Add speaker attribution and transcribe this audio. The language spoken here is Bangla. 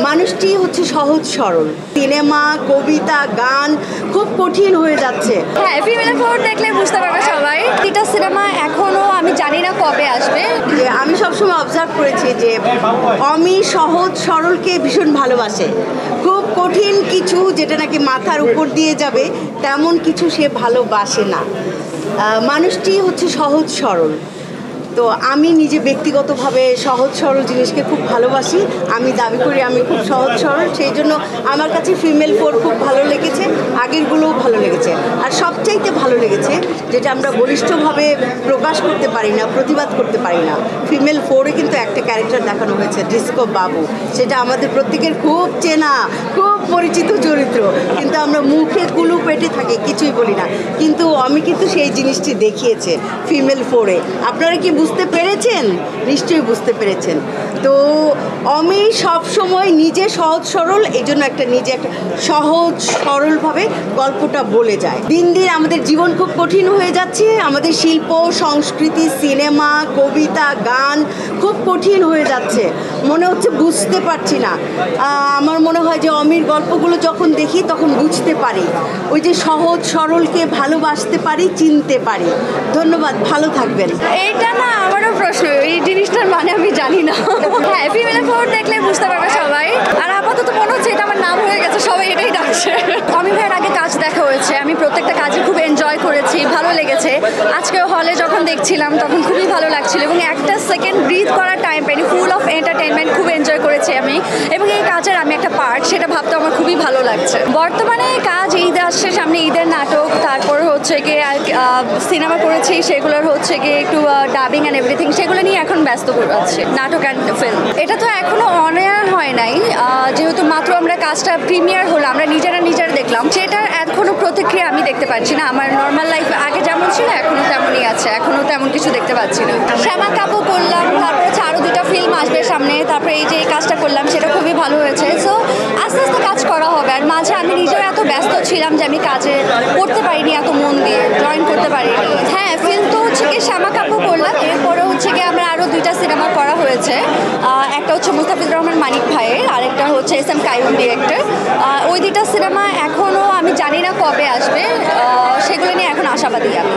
Speaker 1: মানুষটি হচ্ছে সহজ সরল। সিনেমা, কবিতা, গান খুব কঠিন হয়ে যাচ্ছে।
Speaker 2: হ্যাঁ, ফিমেল ফোর দেখলে বুঝতে পারবে সবাই। এটা সিনেমা এখনো আমি জানি না কবে আসবে।
Speaker 1: যে আমি সবসময় অবজার্ভ করেছি যে অমি সহজ সরলকে ভীষণ ভালোবাসে। খুব কঠিন কিছু যেটা নাকি মাথার উপর দিয়ে যাবে তেমন কিছু সে ভালোবাসে না। মানুষটি হচ্ছে সহজ সরল। তো আমি নিজে ব্যক্তিগতভাবে সহজ সরল জিনিসকে খুব ভালোবাসি। আমি দাবি করি আমি খুব সহজ সরল, সেই জন্য আমার কাছে ফিমেল ফোর খুব ভালো লেগেছে, আগেরগুলোও ভালো লেগেছে। আর সবচাইতে ভালো লেগেছে যেটা আমরা বলিষ্ঠভাবে প্রকাশ করতে পারি না, প্রতিবাদ করতে পারি না, ফিমেল ফোরে কিন্তু একটা ক্যারেক্টার দেখানো হয়েছে, ডিস্কো বাবু। সেটা আমাদের প্রত্যেকের খুব চেনা, খুব পরিচিত চরিত্র, কিন্তু আমরা মুখে কুলু পেটে থাকি, কিছুই বলি না। কিন্তু আমি কিন্তু সেই জিনিসটি দেখিয়েছে ফিমেল ফোরে। আপনারা কি বুঝতে পেরেছেন? নিশ্চয়ই বুঝতে পেরেছেন। তো অমি সবসময় নিজে সহজ সরল, এই জন্য একটা সহজ সরলভাবে গল্পটা বলে যায়। দিন দিন আমাদের জীবন খুব কঠিন হয়ে যাচ্ছে। আমাদের শিল্প, সংস্কৃতি, সিনেমা, কবিতা, গান খুব কঠিন হয়ে যাচ্ছে। মনে হচ্ছে বুঝতে পারছি না। আমার মনে হয় যে অমির গল্পগুলো যখন দেখি তখন বুঝতে পারি, ওই যে সহজ সরলকে ভালোবাসতে পারি, চিনতে পারি। ধন্যবাদ, ভালো থাকবেন।
Speaker 2: এইটা না আমারও প্রশ্ন, এই জিনিসটার মানে আমি জানি না। হ্যাঁ, ফিমেল ফোর দেখলে বুঝতে পারবে সবাই। আর আপাতত মনে হচ্ছে এটা আমার নাম হয়ে গেছে, সবাই এটাই ডাকছে। অমি ভাইয়ের আগে কাজ দেখা হয়েছে, আমি প্রত্যেকটা কাজে খুব এনজয় করেছি, ভালো লেগেছে। আজকে হলে যখন দেখছিলাম তখন খুবই ভালো লাগছিল এবং একটা সেকেন্ড ব্রিথ করার টাইম পাইনি, ফুল অফ এন্টারটেনমেন্ট, খুব এনজয় করেছি আমি। এবং এই কাজের আমি একটা পার্ট, সেটা ভাবতে আমার খুবই ভালো লাগছে। বর্তমানে কাজ, ঈদ আসছে সামনে, ঈদের নাটক, তারপর হচ্ছে গিয়ে সিনেমা করেছি, সেগুলোর হচ্ছে গিয়ে একটু ডাবিং অ্যান্ড এভরিথিং, সেগুলো নিয়ে এখন ব্যস্ত আছি। নাটক অ্যান্ড ফিল্ম এটা তো এখনো অন এয়ার হয় নাই, যেহেতু মাত্র আমরা কাজটা প্রিমিয়ার হলো, আমরা নিজেরা দেখলাম, সেটার এখনো প্রতিক্রিয়া আমি দেখতে পাচ্ছি না। আমার নর্মাল লাইফ আগে যেমন ছিল এখনো তেমনই আছে, এখনো তেমন কিছু দেখতে পাচ্ছি না। শ্যামা কাপু করলাম, তারপর হচ্ছে আরও 2টা ফিল্ম আসবে সামনে, তারপরে এই যে কাজটা করলাম সেটা খুবই ভালো হয়েছে। সো আস্তে আস্তে কাজ করা হবে। আর মাঝে আমি নিজেও এত ব্যস্ত ছিলাম যে আমি কাজে করতে পারিনি এত মন দিয়ে, জয়েন করতে পারিনি। হ্যাঁ, ফিল্ম তো হচ্ছে কি শ্যামা কাপু করলাম, এরপরে হচ্ছে কি আমার আরও 2টা সিনেমা করা হয়েছে। একটা হচ্ছে মুস্তাফিজুর রহমান মানিক ভাইয়ের, আরেকটা হচ্ছে এস.এম. কাইয়ুম ডিরেক্টর। ওই 2টা সিনেমা এখনও আমি জানি না কবে আসবে, সেগুলো নিয়ে এখন আশাবাদী আমি।